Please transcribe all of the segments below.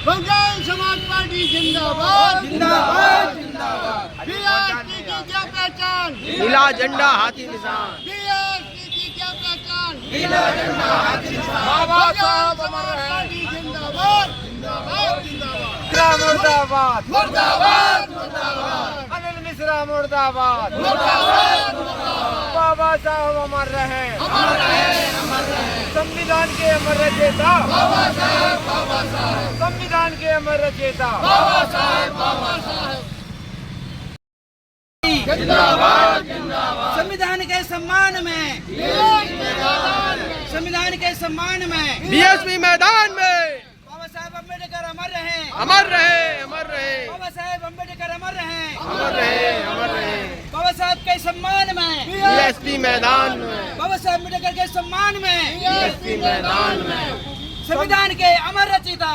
Bahujan Samaj party जिंदाबाद जिंदाबाद जिंदाबाद। बीएसपी की क्या पहचान, नीला झंडा हाथी निशान, बीएसपी की क्या पहचान, नीला झंडा हाथी निशान। बाबा साहब अमर पार्टी जिंदाबाद जिंदाबाद जिंदाबाद मुर्दाबाद मुर्दाबाद मुर्दाबाद अनिल मिश्रा मुर्दाबाद मुर्दाबाद बाबा साहब अमर रहे संविधान के अमर रचयिता संविधान के अमर रचयिता जिंदाबाद जिंदाबाद संविधान के सम्मान में, संविधान के सम्मान में बीएसपी मैदान में बाबा साहेब अम्बेडकर अमर रहे, अमर रहे अमर रहे बाबा साहेब अम्बेडकर अमर रहे, अमर रहे अमर रहे बाबा साहेब के सम्मान में, बीएसपी मैदान में बाबा साहेब अम्बेडकर के सम्मान में बीएसपी मैदान में संविधान के अमर रचयिता,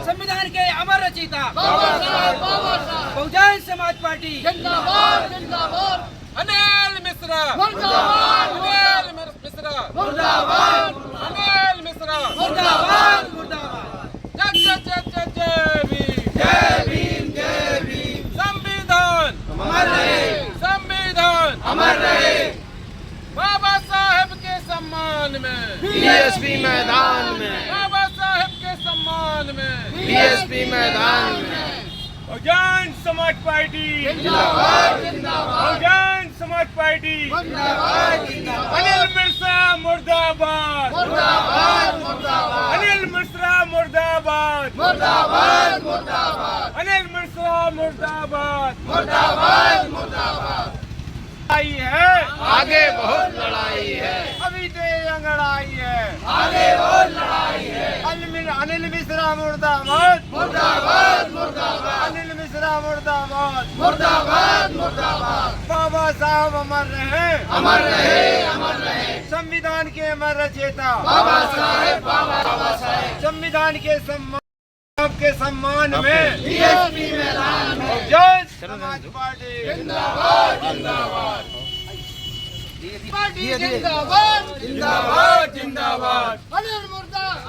संविधान के अमर रचयिता बहुजन समाज पार्टी जिंदाबाद जिंदाबाद अनिल मिश्रा मुर्दाबाद अनिल मिश्रा मुर्दाबाद अनिल मिश्रा मुर्दाबाद मुर्दाबाद। जय जय जय जय जय भीम जय भीम संविधान अमर रहे, संविधान अमर रहे बाबा साहेब के सम्मान में बीएसपी मैदान में, बाबा साहेब के सम्मान में बीएसपी मैदान में बहुजन समाज पार्टी जिंदाबाद जिंदाबाद बहुजन समाज पार्टी जिंदाबाद जिंदाबाद अनिल मिश्रा मुर्दाबाद मुर्दाबाद मुर्दाबाद अनिल मिश्रा मुर्दाबाद मुर्दाबाद मुर्दाबाद अनिल मिश्रा मुर्दाबाद मुर्दाबाद मुर्दाबाद लड़ाई है आगे बहुत लड़ाई है, अभी तो ये लड़ाई है आगे और लड़ाई है अनिल मिश्रा मुर्दाबाद मुर्दाबाद मुर्दाबाद अनिल मिश्रा मुर्दाबाद मुर्दाबाद मुर्दाबाद बाबा साहब अमर रहे संविधान के अमर रचयिता बाबा साहेब संविधान के सम्मान में बीएसपी मैदान में जय समाज पार्टी जिंदाबाद जिंदाबाद पार्टी जिंदाबाद जिंदाबाद जिंदाबाद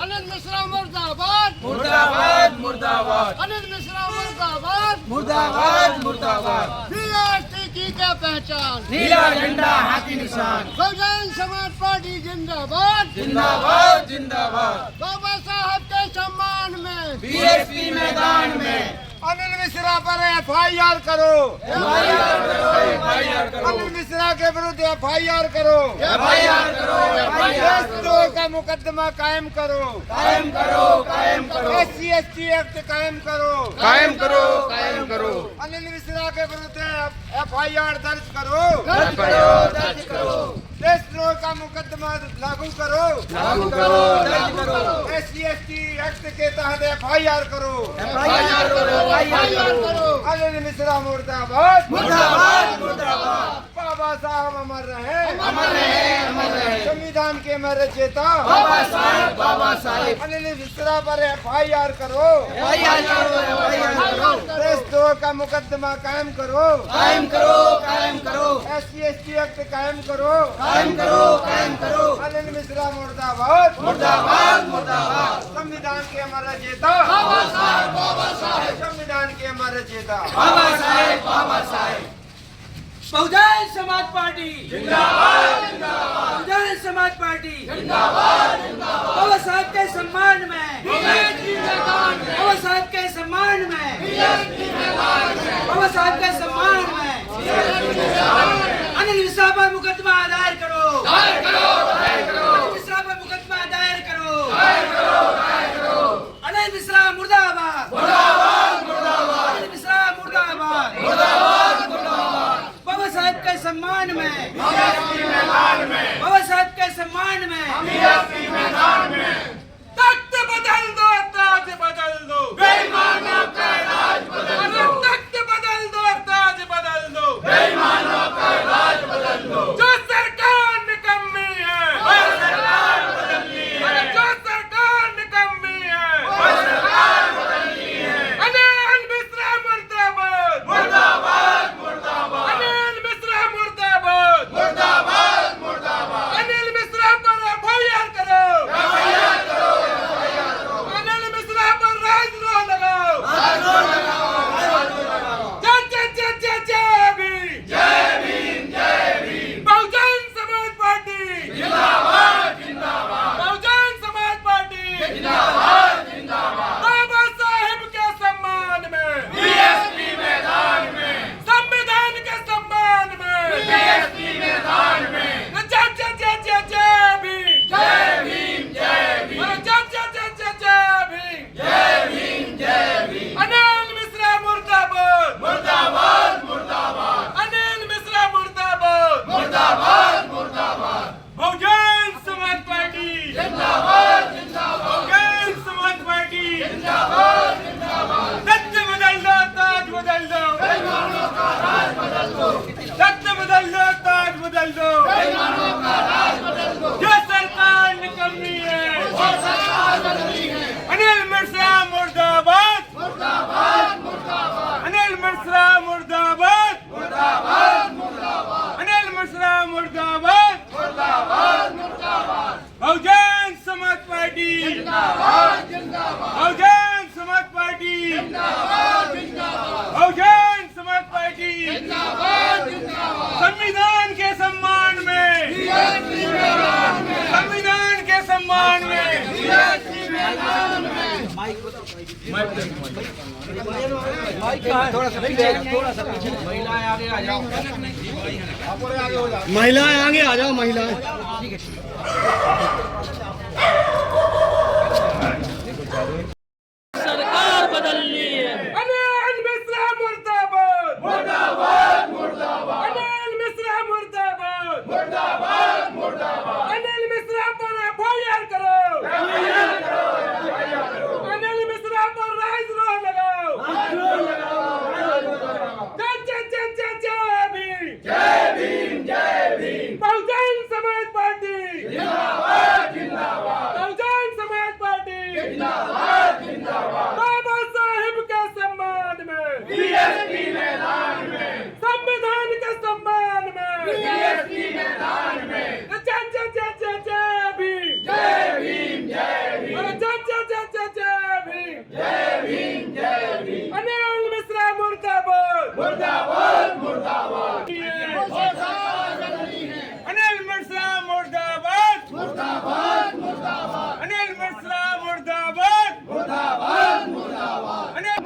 अनिल मिश्रा मुर्दाबाद मुर्दाबाद मुर्दाबाद अनिल मिश्रा मुर्दाबाद मुर्दाबाद मुर्दाबाद बीएसपी की क्या पहचान, नीला झंडा हाथी निशान बहुजन समाज पार्टी जिंदाबाद जिंदाबाद जिंदाबाद बाबा साहब के सम्मान में बीएसपी मैदान में अनिल मिश्रा पर एफआईआर करो अनिल मिश्रा के विरुद्ध एफआईआर करो देशद्रोह का मुकदमा कायम करो SC/ST एक्ट कायम करो अनिल मिश्रा के विरुद्ध एफआईआर दर्ज करो देशद्रोह का मुकदमा लागू करो SC/ST एक्ट के तहत एफआईआर करो अनिल मिश्रा मुर्दाबाद बाबा साहब अमर रहे संविधान के अमर रचयिता अनिल मिश्रा पर एफआईआर करो देशद्रोह का मुकदमा कायम करो SC/ST एक्ट कायम करो अनिल मिश्रा मुर्दाबाद संविधान के अमर रचयिता संविधान के अमर रचयिता बहुजन समाज पार्टी जिंदाबाद बहुजन समाज पार्टी बाबा साहब के सम्मान में बाबा साहब के सम्मान में बाबा साहब के सम्मान में अनिल मिश्रा पर मुकदमा दायर करो अनिल मिश्रा पर मुकदमा दायर करो अनिल मिश्रा मुर्दाबाद अनिल मिश्रा मुर्दाबाद बाबा साहब के सम्मान में बाबा साहब के सम्मान में तख्त बदल दो जिंदाबाद जिंदाबाद बहुजन समाज पार्टी जिंदाबाद जिंदाबाद संविधान के सम्मान में, बीएसपी मैदान में संविधान के सम्मान में। बीएसपी मैदान में महिलाएं आगे आ जाओ, महिलाएं। सरकार बदलनी है। अनिल मिश्रा मुर्दाबाद, मुर्दाबाद मुर्दाबाद अनिल मिश्रा मुर्दाबाद, मुर्दाबाद मुर्दाबाद अनिल मिश्रा पर एफआईआर करो, अनिल मिश्रा पर राजद्रोह लगाओ। जय भीम, जय भीम जय भीम बहुजन समाज पार्टी जिंदाबाद जिंदाबाद बहुजन समाज पार्टी जिंदाबाद जिंदाबाद बाबा साहिब के सम्मान में, बीएसपी मैदान में संविधान के सम्मान में। बीएसपी मैदान में जय भीम, जय भीम जय भीम अरे जय भीम। जय भीम जय भीम अनिल मिश्रा मुर्दाबाद, मुर्दाबाद मुर्दाबाद अनिल मिश्रा मुर्दाबाद, मुर्दाबाद मुर्दाबाद अनिल मिश्रा मुर्दाबाद, मुर्दाबाद मुर्दाबाद अनिल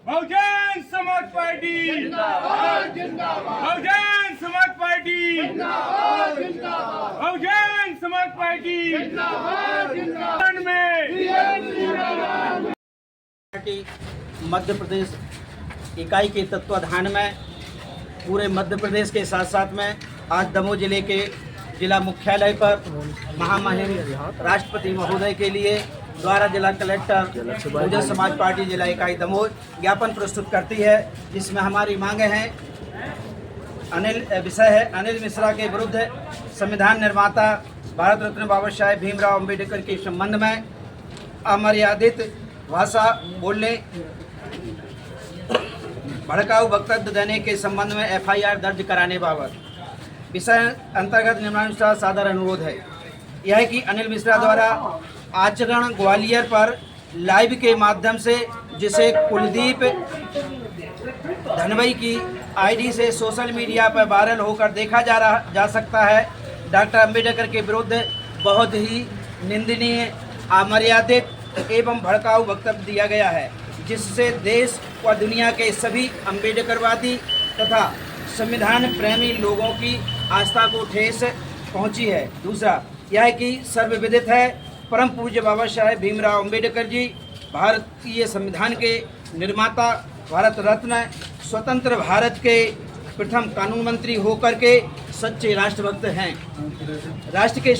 बहुजन समाज पार्टी जिंदाबाद जिंदाबाद बहुजन समाज पार्टी जिंदाबाद जिंदाबाद बहुजन समाज पार्टी जिंदाबाद जिंदाबाद में। बीएसपी मैदान में पार्टी मध्य प्रदेश इकाई के तत्वाधान में पूरे मध्य प्रदेश के साथ साथ में आज दमोह जिले के जिला मुख्यालय पर महामहिम राष्ट्रपति महोदय के लिए द्वारा जिला कलेक्टर बहुजन समाज पार्टी जिला इकाई दमोह ज्ञापन प्रस्तुत करती है, जिसमें हमारी मांगे हैं। विषय है अनिल मिश्रा के विरुद्ध संविधान निर्माता भारत रत्न बाबा साहेब भीमराव अम्बेडकर के संबंध में अमर्यादित भाषा बोलने, भड़काऊ वक्तव्य देने के संबंध में एफआईआर दर्ज कराने बाबत विषय अंतर्गत निम्नानुसार सादर अनुरोध है। यह है कि अनिल मिश्रा द्वारा आचरण ग्वालियर पर लाइव के माध्यम से, जिसे कुलदीप धनवई की आईडी से सोशल मीडिया पर वायरल होकर देखा जा सकता है, डॉक्टर अम्बेडकर के विरुद्ध बहुत ही निंदनीय, अमर्यादित एवं भड़काऊ वक्तव्य दिया गया है, जिससे देश व दुनिया के सभी अम्बेडकरवादी तथा संविधान प्रेमी लोगों की आस्था को ठेस पहुंची है। दूसरा यह है कि सर्वविदित है, परम पूज्य बाबा साहेब भीमराव अम्बेडकर जी भारतीय संविधान के निर्माता, भारत रत्न, स्वतंत्र भारत के प्रथम कानून मंत्री होकर के सच्चे राष्ट्रभक्त हैं। राष्ट्र के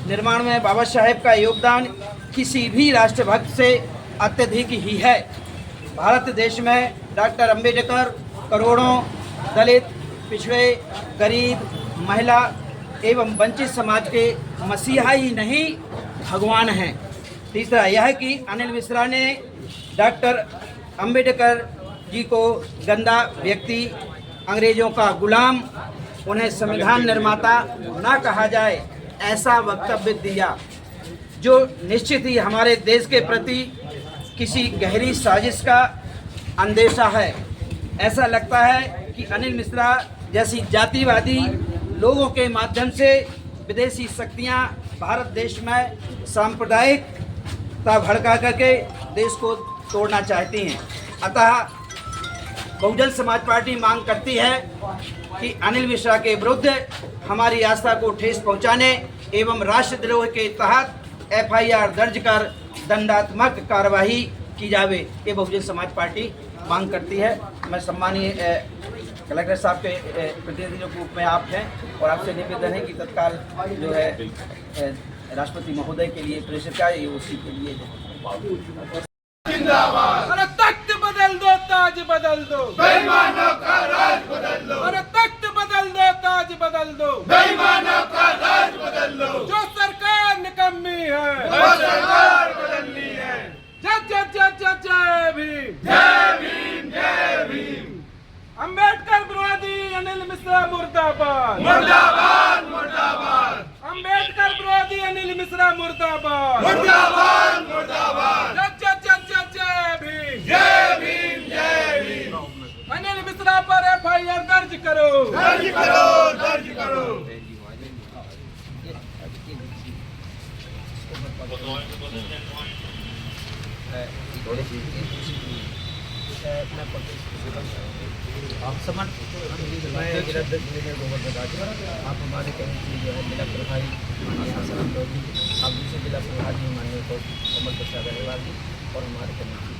निर्माण में बाबा साहेब का योगदान किसी भी राष्ट्रभक्त से अत्यधिक ही है। भारत देश में डॉक्टर अम्बेडकर करोड़ों दलित, पिछड़े, गरीब, महिला एवं वंचित समाज के मसीहा ही नहीं भगवान हैं। तीसरा यह है कि अनिल मिश्रा ने डॉक्टर अम्बेडकर जी को गंदा व्यक्ति, अंग्रेजों का गुलाम, उन्हें संविधान निर्माता ना कहा जाए, ऐसा वक्तव्य दिया, जो निश्चित ही हमारे देश के प्रति किसी गहरी साजिश का अंदेशा है। ऐसा लगता है कि अनिल मिश्रा जैसी जातिवादी लोगों के माध्यम से विदेशी शक्तियां भारत देश में सांप्रदायिकता भड़का करके देश को तोड़ना चाहती हैं। अतः बहुजन समाज पार्टी मांग करती है कि अनिल मिश्रा के विरुद्ध हमारी आस्था को ठेस पहुंचाने एवं राष्ट्रद्रोह के तहत एफआईआर दर्ज कर दंडात्मक कार्रवाई की जावे, ये बहुजन समाज पार्टी मांग करती है। मैं सम्मानीय कलेक्टर साहब के प्रतिनिधि के रूप में आप हैं और आपसे निवेदन है कि तत्काल जो है राष्ट्रपति महोदय के लिए प्रेशर का ये उसी के लिए जिंदाबाद। अरे तख्त बदल दो, ताज बदल दो, बेईमानों का राज बदल दो। अरे तख्त बदल दो, ताज बदल दो, बेईमानों का राज बदल दो। जो सरकार निकम्मी है वो सरकार बदलनी है। जय जय जय जय जय भीम, जय भीम जय भीम। अम्बेडकर विरोधी अनिल मिश्रा मुर्दाबाद, मुर्दाबाद मुर्दाबाद अम्बेडकर विरोधी अनिल मिश्रा मुर्दाबाद, मुर्दाबाद मुर्दाबाद। जय जय जय जय जय भीम, जय आप समझ मैं आप हमारे कमेटी जो है जिला प्रभारी माननीय हसन चौधरी, आप दूसरे जिला प्रभारी माननीय कमल प्रसाद अग्रवाल जी और हमारे कमेटी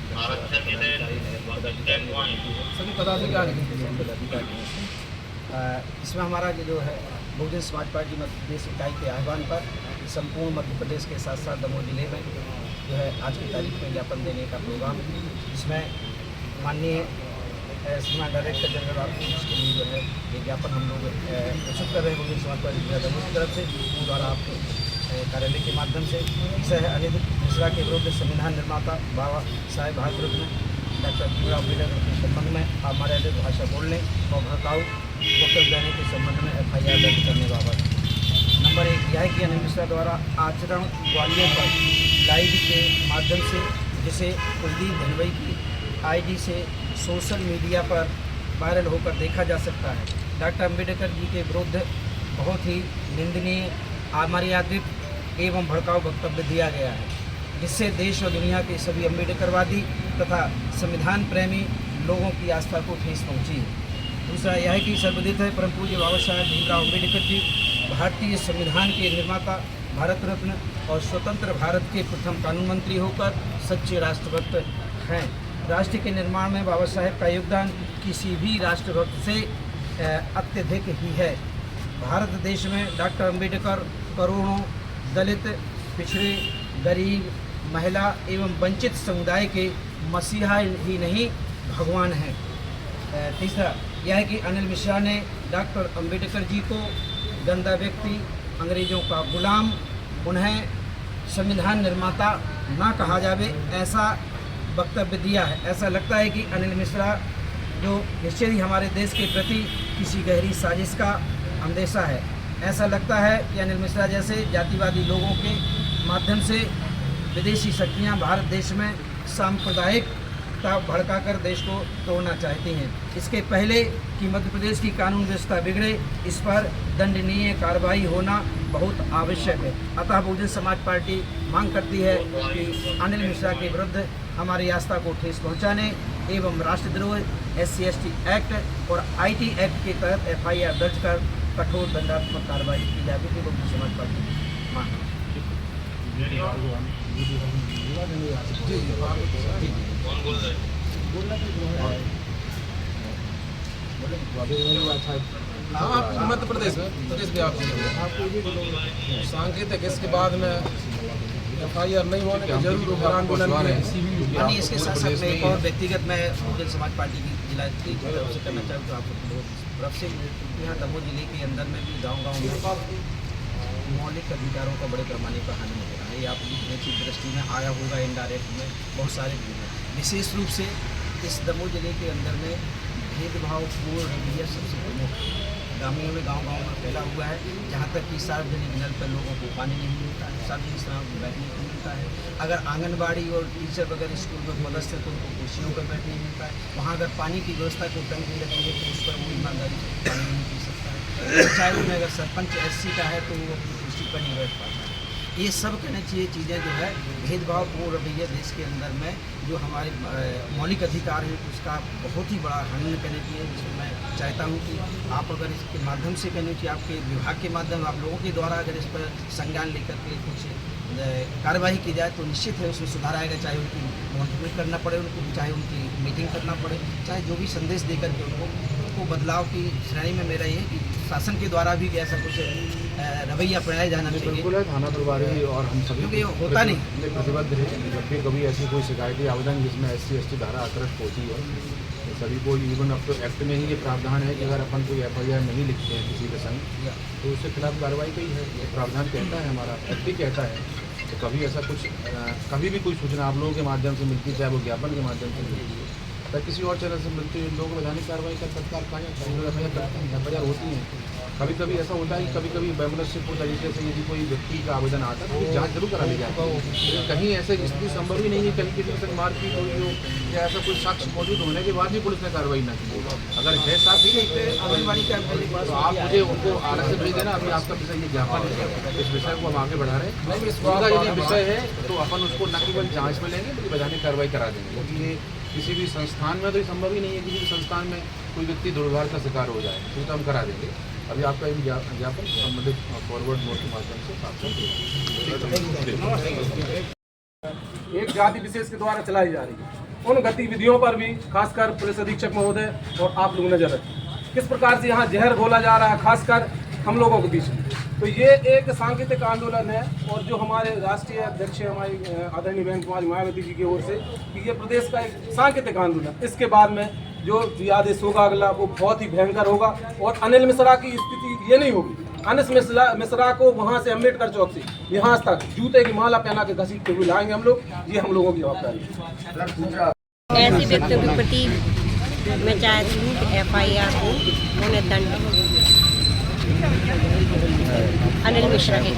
सभी पदाधिकारी इसमें हमारा जो है बहुजन समाज पार्टी मध्य प्रदेश इकाई के आह्वान पर संपूर्ण मध्य प्रदेश के साथ साथ दमोह जिले में जो है आज की तारीख में ज्ञापन देने का प्रोग्राम, जिसमें माननीय श्रीमान डायरेक्टर जनरल ऑफ पुलिस के लिए जो है ये ज्ञापन हम लोग प्रस्तुत कर रहे हैं बहुजन समाज पार्टी दमोह की तरफ से द्वारा आपके कार्यालय के माध्यम से। विषय है अनिल मिश्रा के विरुद्ध संविधान निर्माता बाबा साहेब भारत रत्न डॉक्टर भीमराव अम्बेडकर के संबंध में अमर्यादित भाषा बोलने और भड़काऊ वक्तव्य देने के संबंध में FIR दर्ज करने बाबत। नंबर 1 यह है कि अनिल मिश्रा द्वारा आचरण ग्वालियर पर लाइव के माध्यम से, जिसे कुलदीप धनवई की ID से सोशल मीडिया पर वायरल होकर देखा जा सकता है, डॉक्टर अम्बेडकर जी के विरुद्ध बहुत ही निंदनीय, अमर्यादित एवं भड़काऊ वक्तव्य दिया गया है, जिससे देश और दुनिया के सभी अम्बेडकरवादी तथा संविधान प्रेमी लोगों की आस्था को ठेस पहुंची है। दूसरा यह है कि सर्वविदित है परम पूज्य बाबा साहेब भीमराव अम्बेडकर जी भारतीय संविधान के निर्माता, भारत रत्न और स्वतंत्र भारत के प्रथम कानून मंत्री होकर सच्चे राष्ट्रभक्त हैं। राष्ट्र के निर्माण में बाबा साहेब का योगदान किसी भी राष्ट्रभक्त से अत्यधिक ही है। भारत देश में डॉक्टर अम्बेडकर करोड़ों दलित, पिछड़े, गरीब, महिला एवं वंचित समुदाय के मसीहा ही नहीं भगवान हैं। तीसरा यह है कि अनिल मिश्रा ने डॉक्टर अम्बेडकर जी को गंदा व्यक्ति, अंग्रेजों का गुलाम, उन्हें संविधान निर्माता ना कहा जावे, ऐसा वक्तव्य दिया है। ऐसा लगता है कि अनिल मिश्रा जो निश्चय ही हमारे देश के प्रति किसी गहरी साजिश का अंदेशा है। ऐसा लगता है कि अनिल मिश्रा जैसे जातिवादी लोगों के माध्यम से विदेशी शक्तियां भारत देश में सांप्रदायिकता भड़काकर देश को तोड़ना चाहती हैं। इसके पहले कि मध्य प्रदेश की कानून व्यवस्था बिगड़े, इस पर दंडनीय कार्रवाई होना बहुत आवश्यक है। अतः बहुजन समाज पार्टी मांग करती है कि अनिल मिश्रा के विरुद्ध हमारी आस्था को ठेस पहुंचाने एवं राष्ट्रद्रोह, SC/ST एक्ट और IT एक्ट के तहत FIR दर्ज कर कठोर दंडात्मक कार्रवाई की जाएगी। बहुजन समाज पार्टी मांग मध्य प्रदेश में प्रदेश व्यापी सांकेतिक, इसके बाद में FIR नहीं होने के जरूर आंदोलन में इसके साथ साथ मैं एक और व्यक्तिगत मैं बहुजन समाज पार्टी की जिला की तरफ से करना चाहूँ तो आपको तरफ से यहाँ दमोह जिले के अंदर में भी गाँव में मौलिक अधिकारों का बड़े पैमाने पर हानि हो रहा है। ये आप की दृष्टि में आया होगा, इनडायरेक्ट में बहुत सारे भी हैं। विशेष रूप से इस दमोह जिले के अंदर में भेदभावपूर्ण रवैया सबसे प्रमुख ग्रामीणों में गांव में फैला हुआ है, जहां तक कि सार्वजनिक नल पर लोगों को पानी नहीं मिलता है, सार्वजनिक स्थानों पर बैठने को मिलता है। अगर आंगनबाड़ी और टीचर वगैरह स्कूल में पदस्थ है तो उनको कुर्सियों पर बैठने मिलता है। वहाँ अगर पानी की व्यवस्था को टंकी रखी है तो उस पर वो ईमानदारी से पानी नहीं पी सकता है। पंचायत में अगर सरपंच SC का है तो वो अपनी कुर्सी पर नहीं बैठ पाता है। ये सब कहना चाहिए चीज़ें जो है भेदभावपूर्ण रवैया देश के अंदर में जो हमारे मौलिक अधिकार हैं उसका बहुत ही बड़ा हनन करने की है, जिसमें मैं चाहता हूँ कि आप अगर इसके माध्यम से कहने चाहिए आपके विभाग के माध्यम आप लोगों के द्वारा अगर इस पर संज्ञान लेकर के कुछ कार्रवाई की जाए तो निश्चित है उसमें सुधार आएगा। चाहे उनकी मॉनिटरिंग करना पड़े उनको, चाहे उनकी मीटिंग करना पड़े, चाहे जो भी संदेश देकर के उनको बदलाव की श्रेणी में मेरा ये है कि शासन के द्वारा भी ऐसा कुछ रवैया अपनाया जाना चाहिए। बिल्कुल है, थाना प्रभारी और हम सभी क्योंकि होता नहीं प्रतिबद्ध है कि जब भी कभी ऐसी कोई शिकायती आवेदन जिसमें SC/ST धारा अतिरिक्त होती है तो सभी को इवन अब तो एक्ट में ही ये प्रावधान है कि अगर अपन कोई FIR नहीं लिखते हैं किसी के संग तो उसके खिलाफ कार्रवाई की है, ये प्रावधान कहता है, हमारा एक्ट ही कहता है। तो कभी ऐसा कुछ कभी भी कोई सूचना आप लोगों के माध्यम से मिलती है, चाहे वो ज्ञापन के माध्यम से मिलती है, या किसी और चैनल से मिलते हैं लोग वैधानिक कार्रवाई कर सरकार कहाँ जाता है, एफ आई आर करते हैं, एफ आई आर होती हैं। कभी कभी ऐसा होता है कि कभी कभी वैमनस्यपूर्ण तरीके से यदि कोई व्यक्ति का आवेदन आता है तो जांच जरूर करा ली जाती है। कहीं ऐसे स्थिति संभव ही नहीं है कहीं किसी के संग मारपीट हुई हो या ऐसा कोई साक्ष्य मौजूद होने के बाद भी पुलिस ने कार्रवाई न की हो। अगर है साफ ही नहीं तो आप मुझे उनको अलग से भेज देना। अभी आपका विषय ये ज्ञापन है, इस विषय को हम आगे बढ़ा रहे हैं। उनका यदि विषय है तो अपन उसको न केवल जाँच में लेंगे बल्कि वैधानिक कार्रवाई करा देंगे, क्योंकि ये किसी भी संस्थान में तो ये संभव ही नहीं है किसी भी संस्थान में कोई व्यक्ति दुर्व्यवहार का शिकार हो जाए, तो हम करा देंगे। अभी आपका ज्ञापन संबंधित फॉरवर्ड नोट के माध्यम से एक जाति विशेष के द्वारा चलाई जा रही है। उन गतिविधियों पर भी खासकर पुलिस अधीक्षक महोदय और आप लोग नजर रखें किस प्रकार से यहाँ जहर घोला जा रहा है, खासकर हम लोगों के बीच में। तो ये एक सांकेतिक आंदोलन है और जो हमारे राष्ट्रीय अध्यक्ष हमारी आदरणीय बहन कुमारी मायावती जी की ओर से कि ये प्रदेश का एक सांकेतिक आंदोलन, इसके बाद में जो आदेश होगा अगला वो बहुत ही भयंकर होगा। और अनिल मिश्रा की स्थिति ये नहीं होगी, अनिल मिश्रा को वहाँ से अम्बेडकर चौक से यहाँ तक जूते की माला पहना के घसीटते हुए लाएंगे हम लोग, ये हम लोगों की जवाबदारी है। ऐसे व्यक्तियों के प्रति मैं चाहती हूँ कि FIR हो, उन्हें दंड अनिल मिश्रा के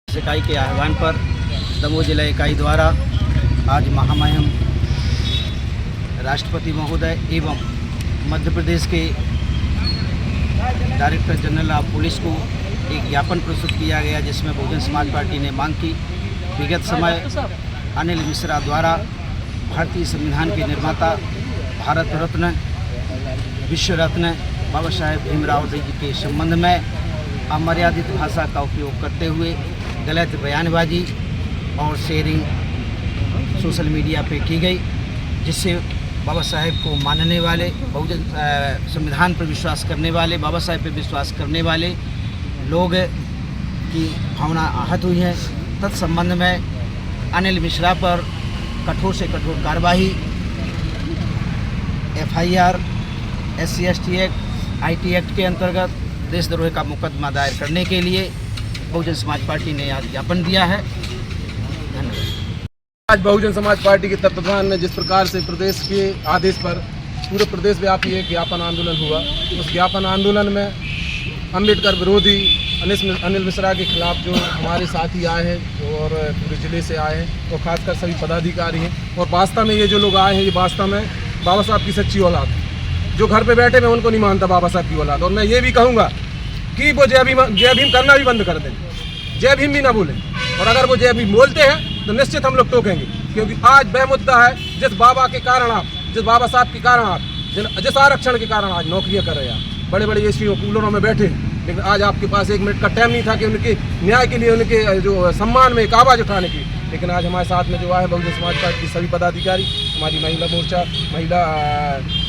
इकाई के आह्वान पर दमोह जिला इकाई द्वारा आज महामहिम राष्ट्रपति महोदय एवं मध्य प्रदेश के डायरेक्टर जनरल ऑफ पुलिस को एक ज्ञापन प्रस्तुत किया गया, जिसमें बहुजन समाज पार्टी ने मांग की विगत समय अनिल मिश्रा द्वारा भारतीय संविधान के निर्माता, भारत रत्न, विश्व रत्न बाबा साहेब भीमराव जी के संबंध में अमर्यादित भाषा का उपयोग करते हुए गलत बयानबाजी और शेयरिंग सोशल मीडिया पे की गई, जिससे बाबा साहेब को मानने वाले, बहुजन संविधान पर विश्वास करने वाले, बाबा साहेब पर विश्वास करने वाले लोग की भावना आहत हुई है। तत्संबंध में अनिल मिश्रा पर कठोर से कठोर कार्रवाई, FIR, SC/ST act, IT act के अंतर्गत देशद्रोह का मुकदमा दायर करने के लिए बहुजन समाज पार्टी ने आज ज्ञापन दिया है। आज बहुजन समाज पार्टी के तत्वाधान में जिस प्रकार से प्रदेश के आदेश पर पूरे प्रदेश व्यापी एक ज्ञापन आंदोलन हुआ, उस ज्ञापन आंदोलन में अम्बेडकर विरोधी अनिल मिश्रा के खिलाफ जो हमारे साथी आए हैं और पूरे ज़िले से आए हैं और खासकर सभी पदाधिकारी हैं, और वास्तव में ये जो लोग आए हैं ये वास्तव में बाबा साहब की सच्ची औलाद है। जो घर पे बैठे मैं उनको नहीं मानता बाबा साहब की औलाद, और मैं ये भी कहूँगा कि वो जय भीम करना भी बंद कर दें, जय भीम भी ना बोलें, और अगर वो जय भीम बोलते हैं तो निश्चित हम लोग टोकेंगे, क्योंकि आज वह मुद्दा है जिस बाबा के कारण आप, जिस बाबा साहब के कारण आप, जिस आरक्षण के कारण आज नौकरियां कर रहे हैं आप, बड़े बड़े एसी कूलरों में बैठे, लेकिन आज आपके पास 1 मिनट का टाइम नहीं था कि उनके न्याय के लिए, उनके जो सम्मान में एक आवाज़ उठाने की। लेकिन आज हमारे साथ में जो आए बहुजन समाज पार्टी के सभी पदाधिकारी, हमारी महिला मोर्चा, महिला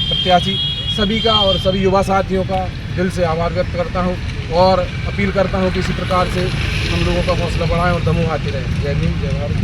प्रत्याशी, सभी का और सभी युवा साथियों का दिल से आभार व्यक्त करता हूँ और अपील करता हूँ कि इसी प्रकार से हम लोगों का हौसला बढ़ाएं और दमोह आते रहें। जय भीम, जय भारत।